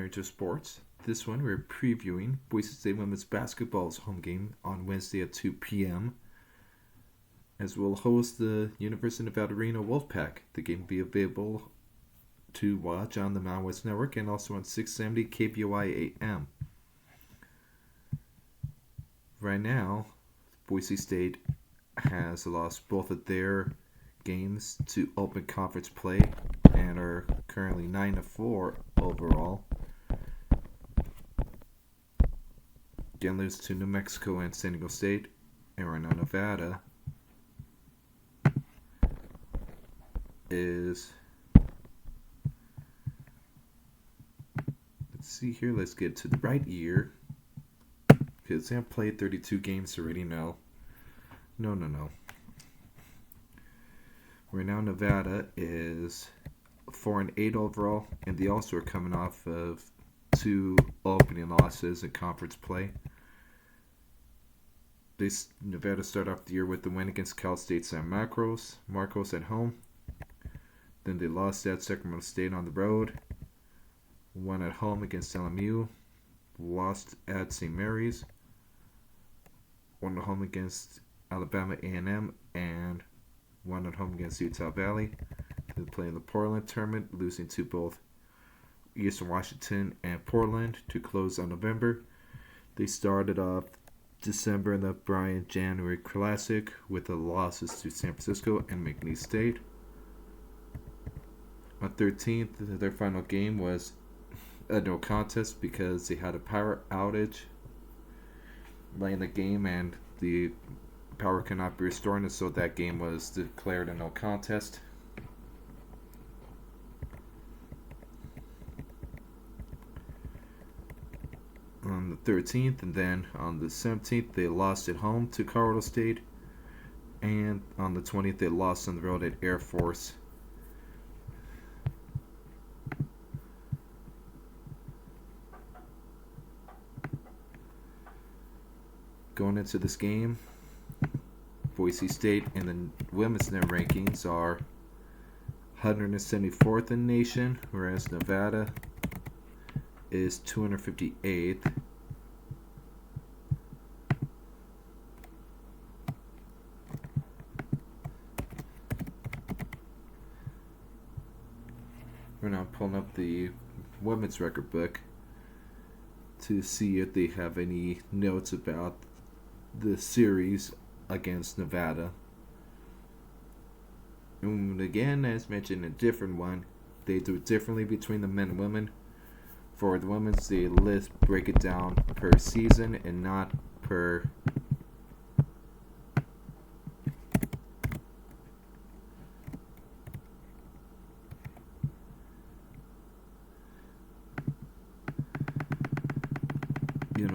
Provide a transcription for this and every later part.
Major Sports. This one we're previewing Boise State Women's Basketball's home game on Wednesday at 2 p.m. as we'll host the University of Nevada Reno Wolfpack. The game will be available to watch on the Mountain West Network and also on 670 KBOI AM. Right now, Boise State has lost both of their games to open conference play and are currently 9-4 overall. Again, lose to New Mexico and San Diego State, and right now Nevada is, let's see here, let's get to the right year, because they have played 32 games already. No. Right now Nevada is 4-8 overall, and they also are coming off of 2 opening losses in conference play. Nevada started off the year with the win against Cal State San Marcos at home. Then they lost at Sacramento State on the road, won at home against LMU, lost at St. Mary's, won at home against Alabama A&M, and won at home against Utah Valley. They play in the Portland tournament, losing to both Eastern Washington and Portland to close on November. They started off December in the Bryant-January Classic with the losses to San Francisco and McNeese State. On 13th, their final game was a no contest because they had a power outage late in the game and the power could not be restored, and so that game was declared a no contest. On the 13th, and then on the 17th, they lost at home to Colorado State, and on the 20th, they lost on the road at Air Force. Going into this game, Boise State in the women's net rankings are 174th in the nation, whereas Nevada is 258th. We're now pulling up the women's record book to see if they have any notes about the series against Nevada. And again, as mentioned, a different one. They do it differently between the men and women. For the women's, they break it down per season and not per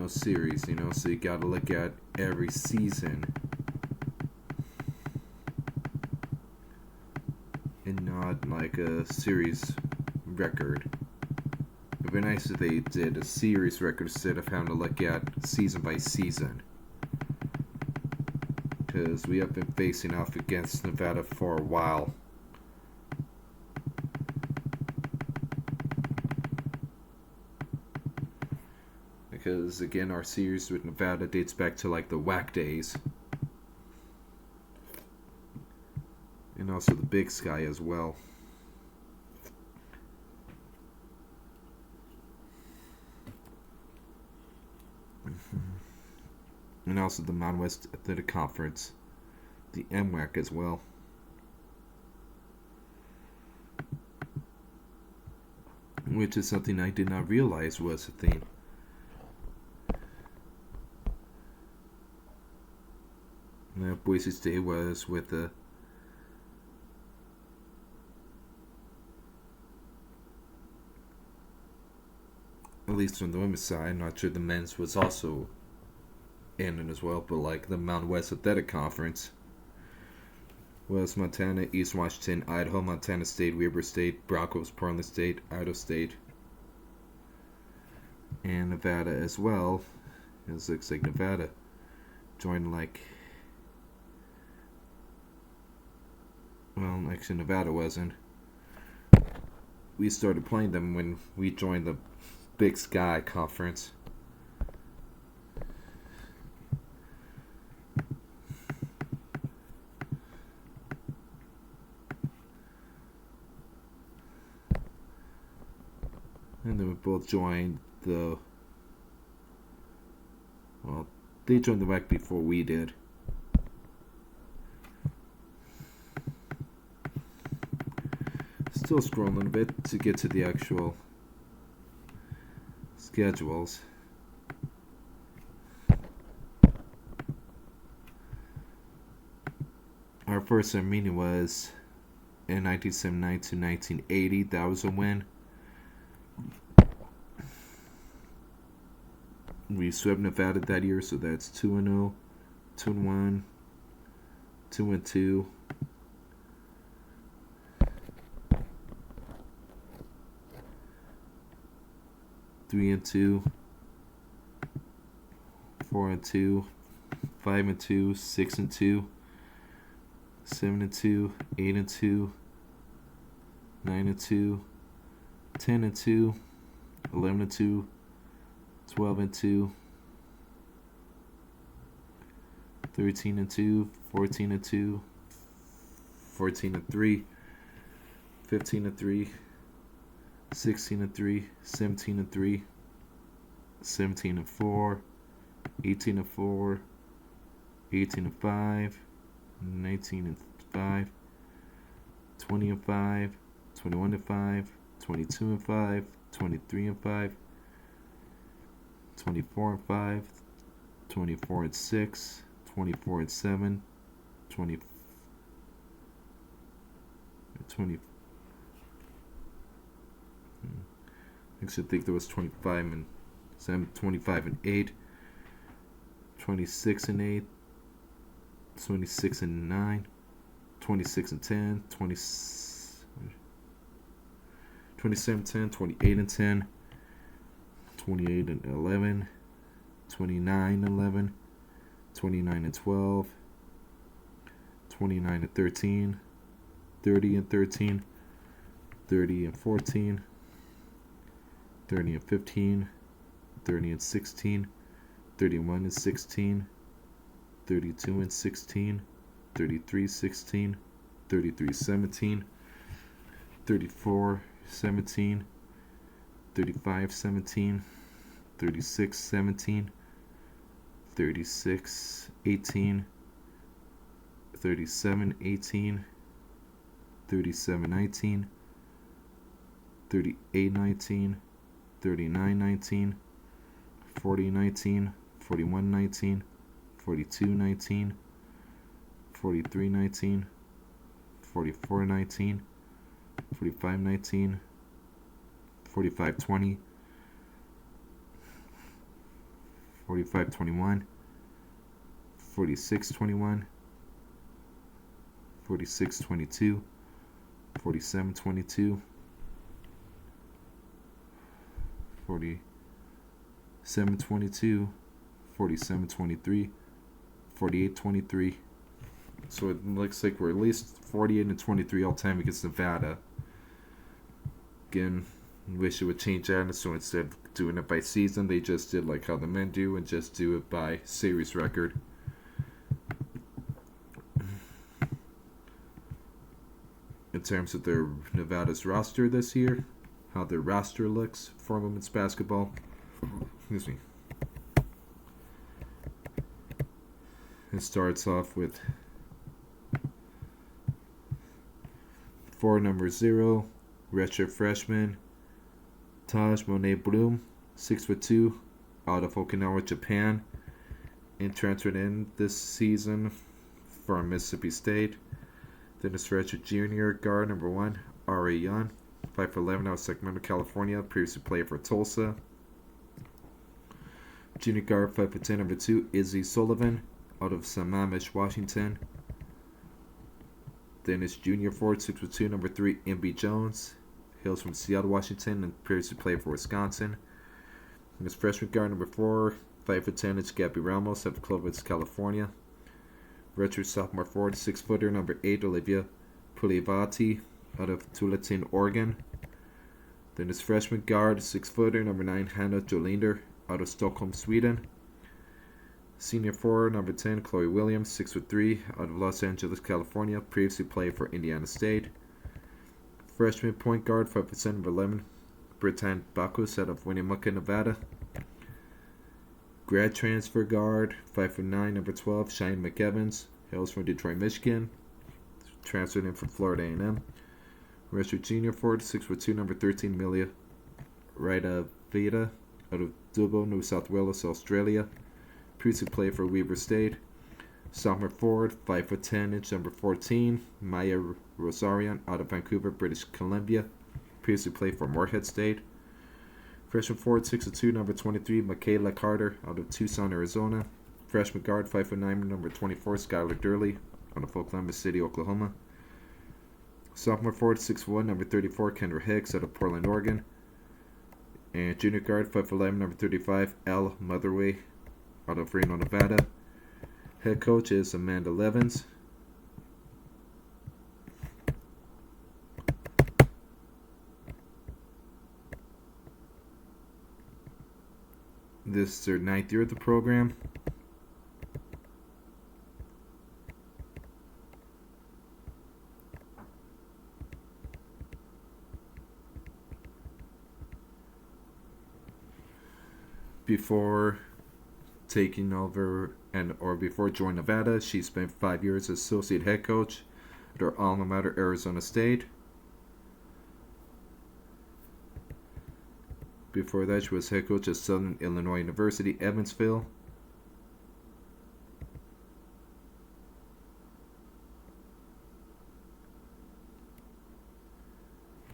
series, so you gotta look at every season and not like a series record. It'd be nice if they did a series record instead of having to look at season by season, because we have been facing off against Nevada for a while. Because again, our series with Nevada dates back to like the WAC days, and also the Big Sky as well. And also the Mountain West Athletic Conference, the MWAC as well. Which is something I did not realize was a thing. Boise State was with the at least from the women's side. I'm not sure the men's was also in it as well, but like the Mountain West Athletic Conference was Montana, East Washington, Idaho, Montana State, Weber State, Broncos, Portland State, Idaho State, and Nevada as well. It looks like Nevada joined well, Nevada wasn't. We started playing them when we joined the Big Sky Conference. And then we both joined the... Well, they joined the WAC before we did. Still scrolling a bit to get to the actual schedules. Our first meeting was in 1979 to 1980. That was a win. We swept Nevada that year, so that's 2-0, 2-1, 2-2. Three and 2, 4 and 2, 5 and 2, 6 and 2, 7 and 2, 8 and 2, 9 and 2, 10 and 2, 11 and 2, 12 and 2, 13 and 2, 14 and 2, 14 and 3, 15 and 3, 16 and 3, 17 and 3, 17 and 4, 18 and 4, 18 and 5, 19 and 5, 20 and 5, 21 and 5, 22 and 5, 23 and 5, 24 and 5, 24 and 6, 24 and 7, 20, I should think there was 25 and 7, 25 and 8, 26 and 8, 26 and 9, 26 and 10, 27 and 10, 28 and 10, 28 and 11, 29 and 11, 29 and 12, 29 and 13, 30 and 13, 30 and 14, 30 and 15, 30 and 16, 31 and 16, 32 and 16, 33 16, 33 17, 34 17, 35 17, 36 17, 36 18, 37 18, 37 19, 38 19, 39 19, 40 19, 41 19, 42 19, 43 19, 44 19, 45 19, 45 20, 45 21, 46 21, 46 22, 47 22, 47 22, 47 23, 48 23. So it looks like we're at least 48 and 23 all time against Nevada. Again, wish it would change that, so instead of doing it by season, they just did like how the men do and just do it by series record. In terms of their Nevada's roster this year, how their roster looks for women's basketball. Excuse me. It starts off with 4 number 0, redshirt freshman Taj Monet Bloom, 6'2", out of Okinawa, Japan, and transferred in this season from Mississippi State. Then a redshirt junior guard number 1, Ari Young, 5'11", out of Sacramento, California, previously played for Tulsa. Junior guard 5'10", number 2, Izzy Sullivan, out of Sammamish, Washington. Then his junior forward, 6'2", number 3, MB Jones, hails from Seattle, Washington, and previously played for Wisconsin. And his freshman guard number 4, 5'10", is Gabby Ramos, out of Clovis, California. Redshirt sophomore forward, 6-footer, number 8, Olivia Pulivati, out of Tualatin, Oregon. Then his freshman guard, 6-footer, number 9, Hanna Jolinder, out of Stockholm, Sweden. Senior forward, number 10, Chloe Williams, 6'3", out of Los Angeles, California, previously played for Indiana State. Freshman point guard, 5'10", number 11, Britann Bacchus, out of Winnemucca, Nevada. Grad transfer guard, 5'9", number 12, Cheyenne McEvans, hails from Detroit, Michigan, transferred in from Florida A&M. Redshirt junior forward, 6'2", number 13, Milia Veda, out of Dubbo, New South Wales, Australia. Previously played for Weber State. Sophomore forward, 5'10", number 14, Maya Rosarian, out of Vancouver, British Columbia. Previously played for Morehead State. Freshman forward, 6'2", number 23, Michaela Carter, out of Tucson, Arizona. Freshman guard, 5'9", number 24, Skylar Durley, out of Oklahoma City, Oklahoma. Sophomore forward, 6'1", number 34, Kendra Hicks, out of Portland, Oregon. And junior guard, 5'11", number 35, Al Motherway, out of Reno, Nevada. Head coach is Amanda Levins. This is their 9th year of the program. Before taking over before joining Nevada, she spent 5 years as associate head coach at her alma mater, Arizona State. Before that, she was head coach at Southern Illinois University, Evansville.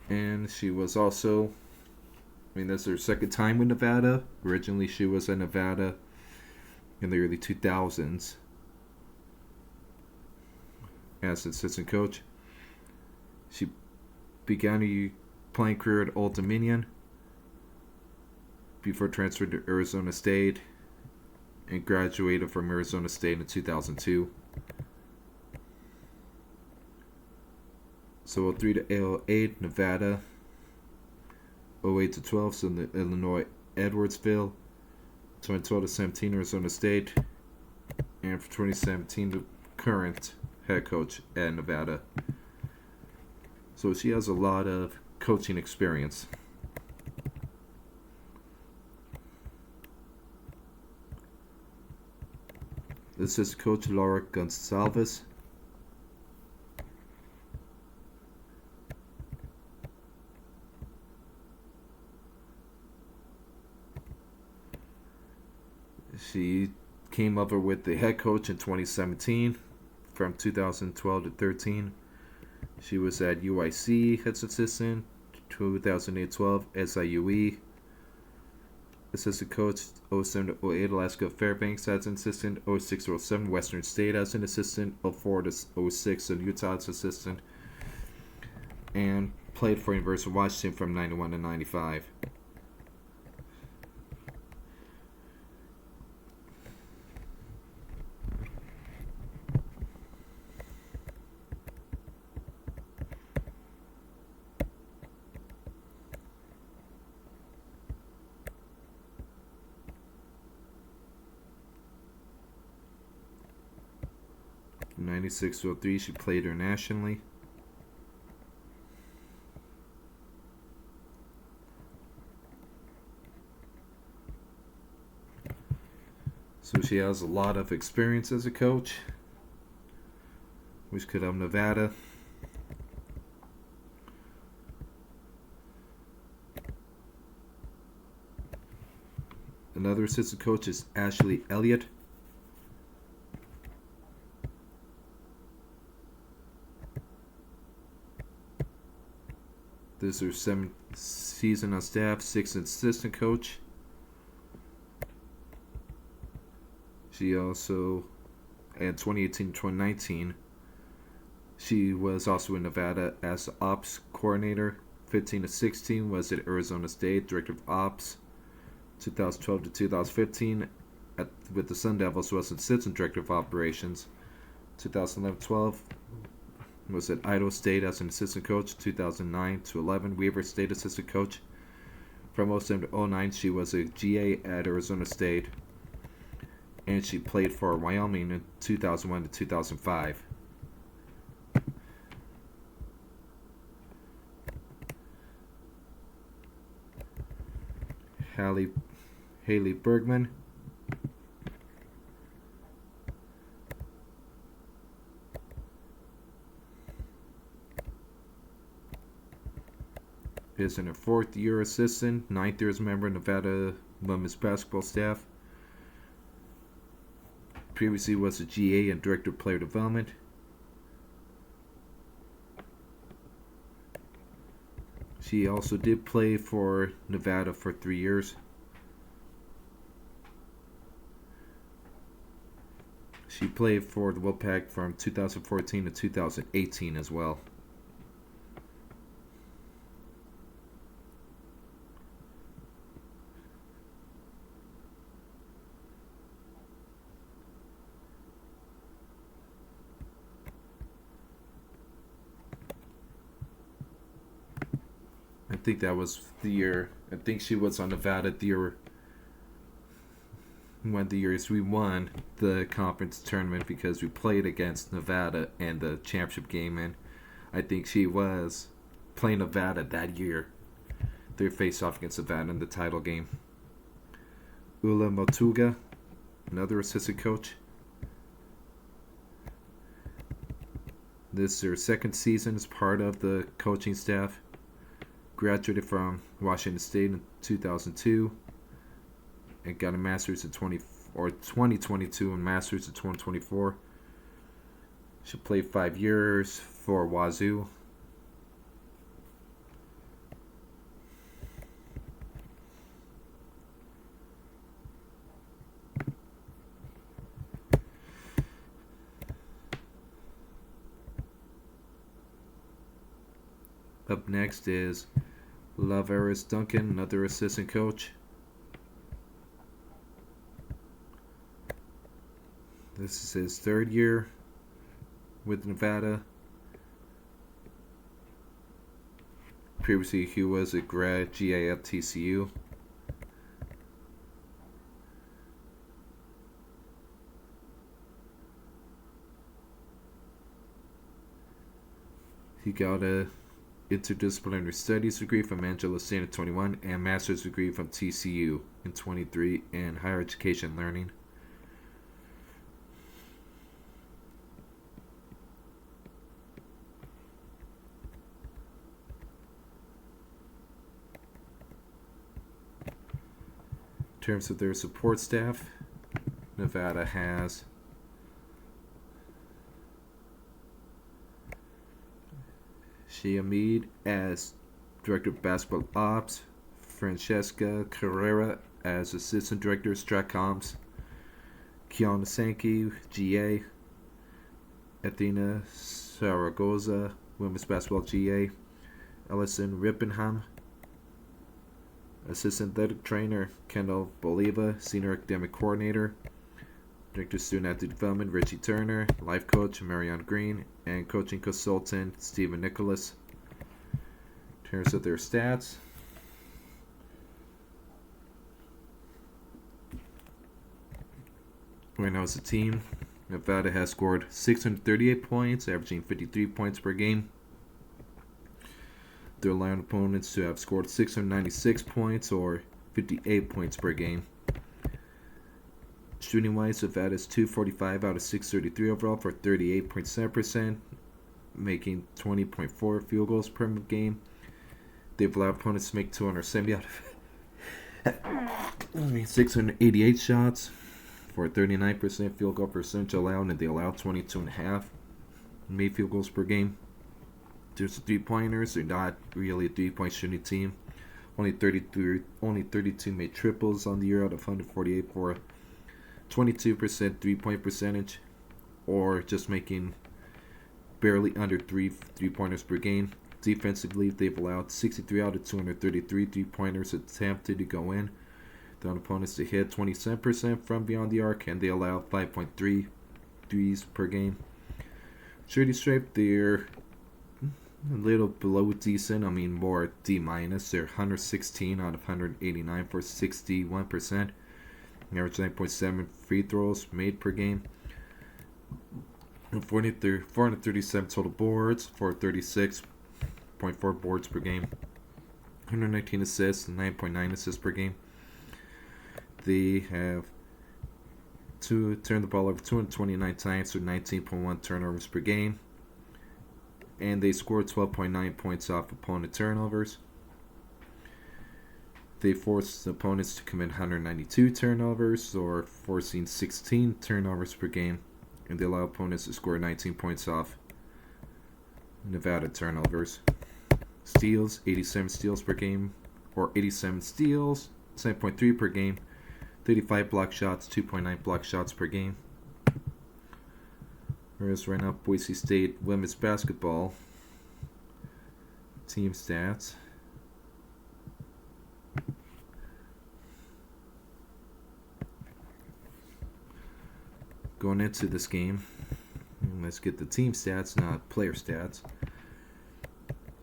And she was also, that's her second time with Nevada. Originally, she was at Nevada in the early 2000s as assistant coach. She began her playing career at Old Dominion before transferring to Arizona State and graduated from Arizona State in 2002. So 03 to 08, Nevada. 08 to 12, so the Illinois, Edwardsville. 2012 to 17, Arizona State. And for 2017, the current head coach at Nevada. So she has a lot of coaching experience. This is Coach Laura Gonsalves. She came over with the head coach in 2017 from 2012 to 13. She was at UIC head assistant, 2008-12 SIUE. Assistant coach 07 to 08 Alaska Fairbanks as an assistant, 06 to 07 Western State as an assistant, 04 to 06 in Utah as assistant, and played for University of Washington from 91 to 95. From 96 to 03, she played internationally. So she has a lot of experience as a coach, which could help Nevada. Another assistant coach is Ashley Elliott. This is her 7th season on staff, 6th assistant coach. She also, in 2018-2019, she was also in Nevada as Ops Coordinator. 15 to 16 was at Arizona State, Director of Ops. 2012 to 2015 with the Sun Devils was Assistant Director of Operations. 2011-12 was at Idaho State as an assistant coach. 2009 to 11 Weber State assistant coach. From 07 to 09, she was a GA at Arizona State. And she played for Wyoming in 2001 to 2005. Haley Bergman. Is in her 4th year assistant, 9th year as member of Nevada women's basketball staff. Previously was a GA and Director of Player Development. She also did play for Nevada for 3 years. She played for the Wolfpack from 2014 to 2018 as well. I think that was the year. I think she was on Nevada the year one of the years we won the conference tournament because we played against Nevada in the championship game, and I think she was playing Nevada that year. They faced off against Nevada in the title game. Ula Motuga, another assistant coach. This is her 2nd season as part of the coaching staff. Graduated from Washington State in 2002 and got a master's in 2022 and master's in 2024. She played 5 years for Wazoo. Up next is Lavaris Duncan, another assistant coach. This is his 3rd year with Nevada. Previously, he was a grad GA at TCU. He got a interdisciplinary studies degree from Angelo State in 21 and master's degree from TCU in 23 in higher education learning. In terms of their support staff, Nevada has Shia Mead as Director of Basketball Ops, Francesca Carrera as Assistant Director of Stratcoms, Kiana Sankey, GA, Athena Saragoza, Women's Basketball GA, Ellison Rippenham, Assistant Athletic Trainer, Kendall Boliva, Senior Academic Coordinator, Director of Student Athlete Development, Richie Turner, Life Coach, Marion Green, and Coaching Consultant, Stephen Nicholas. In terms of their stats, right now as a team, Nevada has scored 638 points, averaging 53 points per game. They're allowing opponents to have scored 696 points or 58 points per game. Shooting-wise, Nevada is 245 out of 633 overall for 38.7%, making 20.4 field goals per game. They've allowed opponents to make 270 out of 688 shots for 39% field goal percentage allowed, and they allow 22.5 made field goals per game. There's the 3-pointers. They're not really a 3-point shooting team. Only 32 made triples on the year out of 148 for 22% 3-point percentage, or just making barely under 3-pointers per game. Defensively, they've allowed 63 out of 233 3-pointers attempted to go in. They want opponents to hit 27% from beyond the arc, and they allow 5.3 threes per game. Shooting stripe, they're A little below decent. I mean, more D minus. They're 116 out of 189 for 61%. Average 9.7 free throws made per game. 437 total boards, 436.4 boards per game. 119 assists, 9.9 assists per game. They have turned the ball over 229 times with 19.1 turnovers per game. And they scored 12.9 points off opponent turnovers. They forced opponents to commit 192 turnovers, or forcing 16 turnovers per game. And they allow opponents to score 19 points off Nevada turnovers. Steals, 87 steals per game, or 87 steals, 7.3 per game. 35 block shots, 2.9 block shots per game. Whereas right now, Boise State women's basketball team stats. Going into this game, let's get the team stats, not player stats.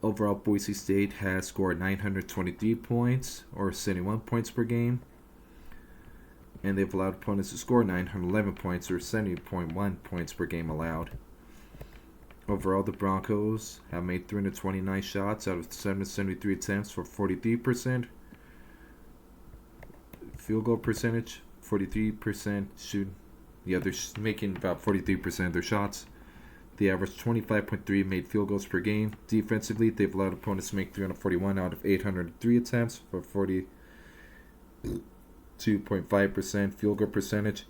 Overall, Boise State has scored 923 points, or 71 points per game. And they've allowed opponents to score 911 points, or 70.1 points per game allowed. Overall, the Broncos have made 329 shots out of 773 attempts for 43%. Field goal percentage, 43% shoot. Yeah, they're making about 43% of their shots. They average 25.3 made field goals per game. Defensively, they've allowed opponents to make 341 out of 803 attempts for 42.5% field goal percentage.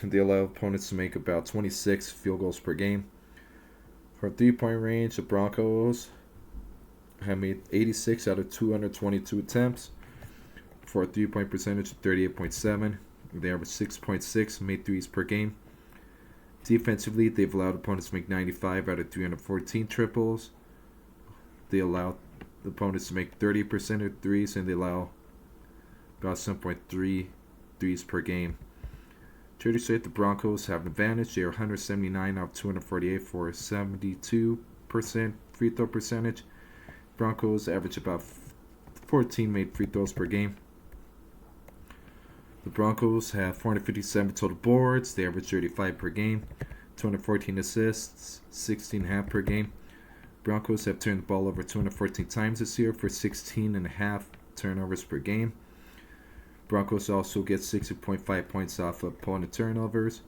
They allow opponents to make about 26 field goals per game. For 3-point range, the Broncos have made 86 out of 222 attempts for a 3-point percentage of 38.7. They average 6.6 made threes per game. Defensively, they've allowed opponents to make 95 out of 314 triples. They allow the opponents to make 30% of threes, and they allow about 7.3 threes per game. Charity Straight, the Broncos have an advantage. They are 179 out of 248 for a 72% free throw percentage. Broncos average about 14 made free throws per game. The Broncos have 457 total boards. They average 35 per game. 214 assists, 16.5 per game. Broncos have turned the ball over 214 times this year for 16.5 turnovers per game. Broncos also get 60.5 points off of opponent turnovers.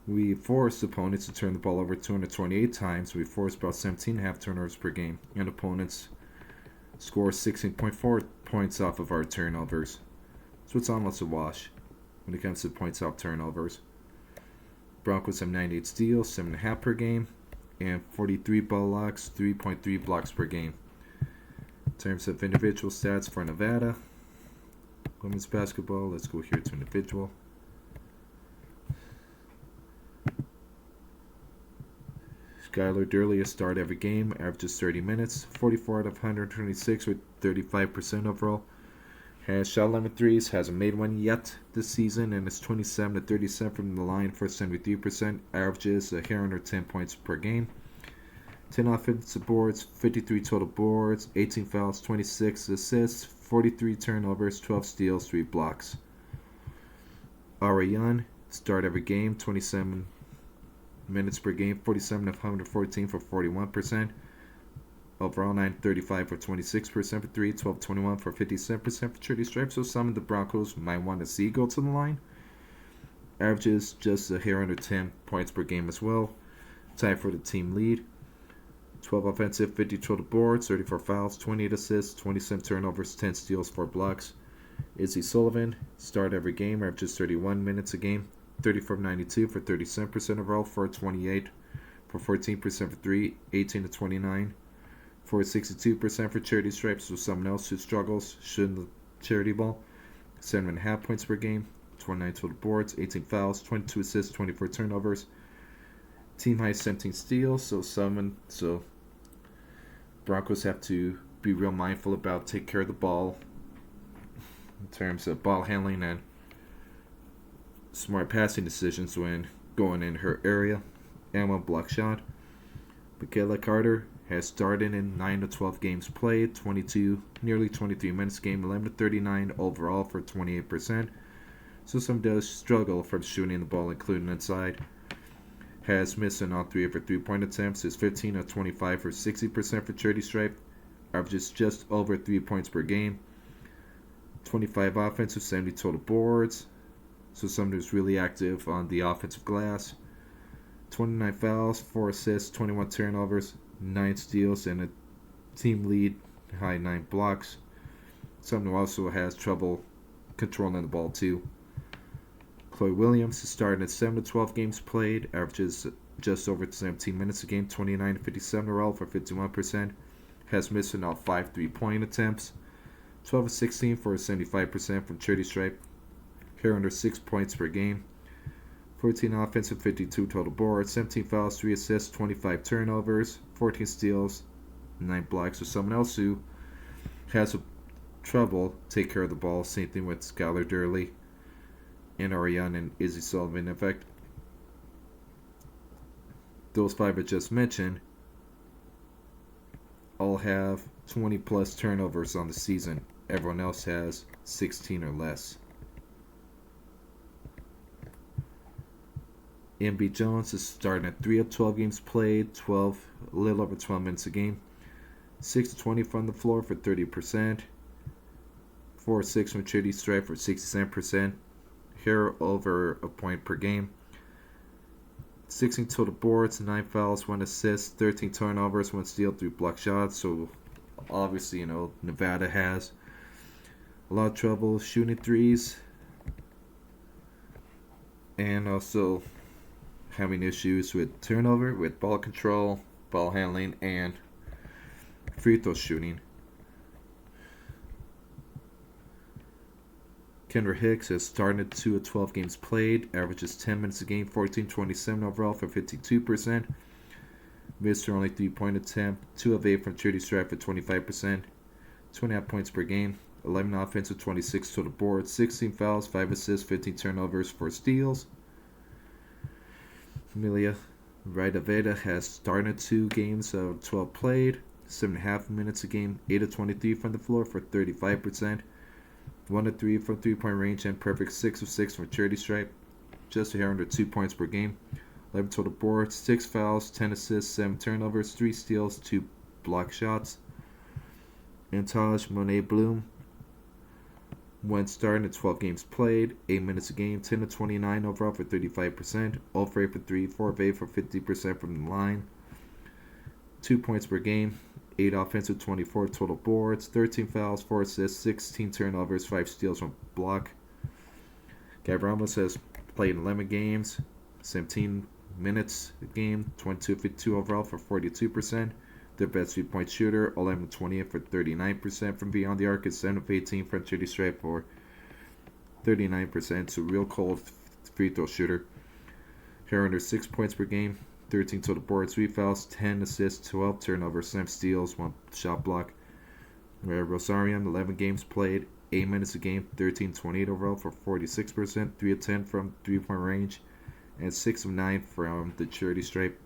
We forced opponents to turn the ball over 228 times. We forced about 17.5 turnovers per game. And opponents score 16.4 points off of our turnovers. So it's almost a wash when it comes to points off turnovers. Broncos have 98 steals, 7.5 per game, and 43 blocks, 3.3 blocks per game. In terms of individual stats for Nevada, women's basketball, let's go here to individual. Skylar Durley has started every game, averages 30 minutes, 44 out of 126 with 35% overall. Has shot 11 threes, hasn't made one yet this season, and is 27 to 37 from the line for 73%. Averages a hair under 10 points per game. 10 offensive boards, 53 total boards, 18 fouls, 26 assists, 43 turnovers, 12 steals, 3 blocks. Ara Young, start every game, 27 minutes per game, 47 of 114 for 41%. Overall, 935 for 26% for 3, 1221 for 57% for Charity Stripe. So some of the Broncos might want to see go to the line. Averages just a hair under 10 points per game as well. Tied for the team lead. 12 offensive, 50 total boards, 34 fouls, 28 assists, 27 turnovers, 10 steals, 4 blocks. Izzy Sullivan, start every game, averages 31 minutes a game. 34 of 92 for 37% overall, 428 for 14% for 3, 18 to 29. For 62% for Charity Stripes, so someone else who struggles shooting the charity ball. 7.5 points per game, 29 total boards, 18 fouls, 22 assists, 24 turnovers. Team high 17 steals, so Broncos have to be real mindful about take care of the ball in terms of ball handling and smart passing decisions when going in her area. And one block shot. Michaela Carter has started in 9 to 12 games played, nearly 23 minutes a game, 11 to 39 overall for 28%. So some does struggle from shooting the ball, including inside. Has missed in all 3 of her 3-point attempts, is 15 of 25 for 60% for charity stripe, averages just over 3 points per game. 25 offensive, 70 total boards. So somebody who's really active on the offensive glass. 29 fouls, 4 assists, 21 turnovers, 9 steals, and a team lead high 9 blocks. Someone who also has trouble controlling the ball too. Chloe Williams is starting at 7 to 12 games played, averages just over 17 minutes a game, 29 to 57 overall for 51%. Has missed in all 5 3-point attempts. 12 of 16 for 75% from charity stripe. Here under 6 points per game. 14 offensive, 52 total boards, 17 fouls, 3 assists, 25 turnovers, 14 steals, 9 blocks. So someone else who has trouble take care of the ball. Same thing with Skylar Durley and Ariane and Izzy Sullivan. In fact, those 5 I just mentioned all have 20 plus turnovers on the season. Everyone else has 16 or less. MB Jones is starting at 3 of 12 games played, a little over 12 minutes a game. 6 to 20 from the floor for 30%. 4 or 6 from charity stripe for 67%. Here over a point per game. 16 total boards, 9 fouls, 1 assist, 13 turnovers, 1 steal, 3 block shots. So obviously, Nevada has a lot of trouble shooting threes. And also having issues with turnover, with ball control, ball handling, and free throw shooting. Kendra Hicks has started 2 of 12 games played, averages 10 minutes a game, 14-27 overall for 52%. Missed her only 3-point attempt, 2 of 8 from charity stripe for 25%. 2.5 points per game, 11 offensive, 26 total boards, 16 fouls, 5 assists, 15 turnovers, 4 steals. Amelia Raidaveda has started 2 games of 12 played, 7.5 minutes a game, 8 of 23 from the floor for 35%. 1 of 3 from 3-point range and perfect 6 of 6 from charity stripe. Just a hair under 2 points per game. 11 total boards, 6 fouls, 10 assists, 7 turnovers, 3 steals, 2 block shots. And Taj Monet Bloom went starting at 12 games played, 8 minutes a game, 10 of 29 overall for 35%, 0 for 8 for 3, 4 of 8 for 50% from the line. 2 points per game, 8 offensive, 24 total boards, 13 fouls, 4 assists, 16 turnovers, 5 steals from block. Gab Ramos has played 11 games, 17 minutes a game, 22-52 overall for 42%. Their best 3-point shooter, 11-28 for 39% from beyond the arc, and 7-18 from charity stripe for 39%. So real cold free throw shooter. Here under 6 points per game, 13 total boards, 3 fouls, 10 assists, 12 turnovers, 7 steals, 1 shot block. Rosarian, 11 games played, 8 minutes a game, 13-28 overall for 46%, 3 of 10 from 3-point range, and 6 of 9 from the charity stripe.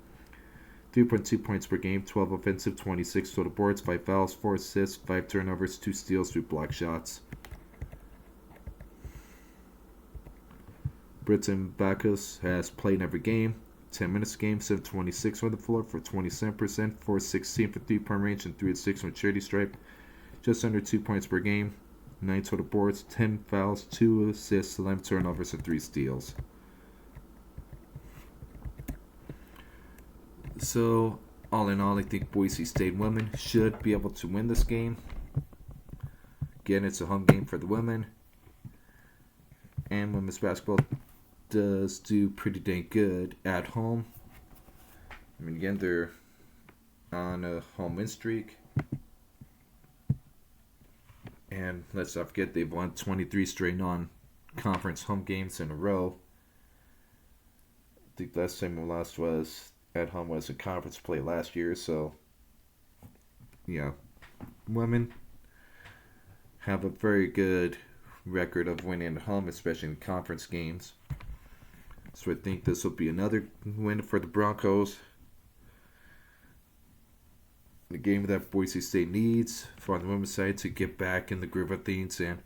3.2 points per game, 12 offensive, 26 total boards, 5 fouls, 4 assists, 5 turnovers, 2 steals, 3 block shots. Britton Bacchus has played in every game, 10 minutes a game, 7-26 on the floor for 27%, 4-16 for 3-point range, and 3-6 from charity stripe. Just under 2 points per game, 9 total boards, 10 fouls, 2 assists, 11 turnovers, and 3 steals. So, all in all, I think Boise State women should be able to win this game. Again, it's a home game for the women. And women's basketball does do pretty dang good at home. I mean, again, they're on a home win streak. And let's not forget, they've won 23 straight non-conference home games in a row. I think the last time we lost was at home was in conference play last year. So, yeah, women have a very good record of winning at home, especially in conference games. So I think this will be another win for the Broncos. The game that Boise State needs for the women's side to get back in the groove of things and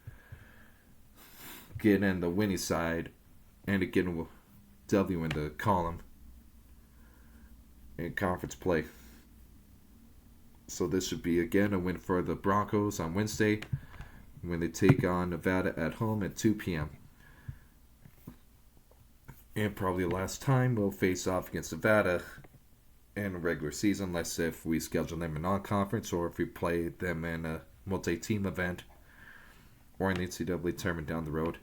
get in the winning side and to get a W in the column in conference play. So this should be again a win for the Broncos on Wednesday when they take on Nevada at home at 2 p.m. And probably the last time we'll face off against Nevada in a regular season, unless if we schedule them in non-conference or if we play them in a multi-team event or an NCAA tournament down the road.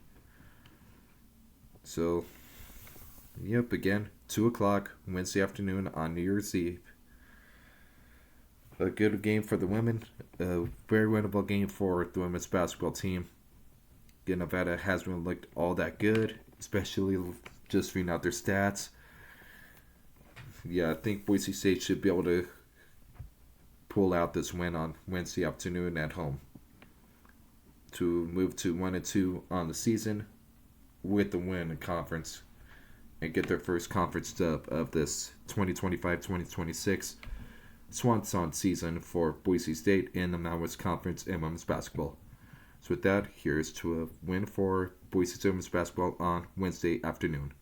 So, yep, again, 2 o'clock Wednesday afternoon on New Year's Eve. A good game for the women. A very winnable game for the women's basketball team. Again, Nevada hasn't really looked all that good, especially just reading out their stats. Yeah, I think Boise State should be able to pull out this win on Wednesday afternoon at home to move to 1-2 on the season with the win in conference and get their first conference dub of this 2025-2026 Swan Song season for Boise State in the Mountain West Conference in women's basketball. So with that, here's to a win for Boise State women's basketball on Wednesday afternoon.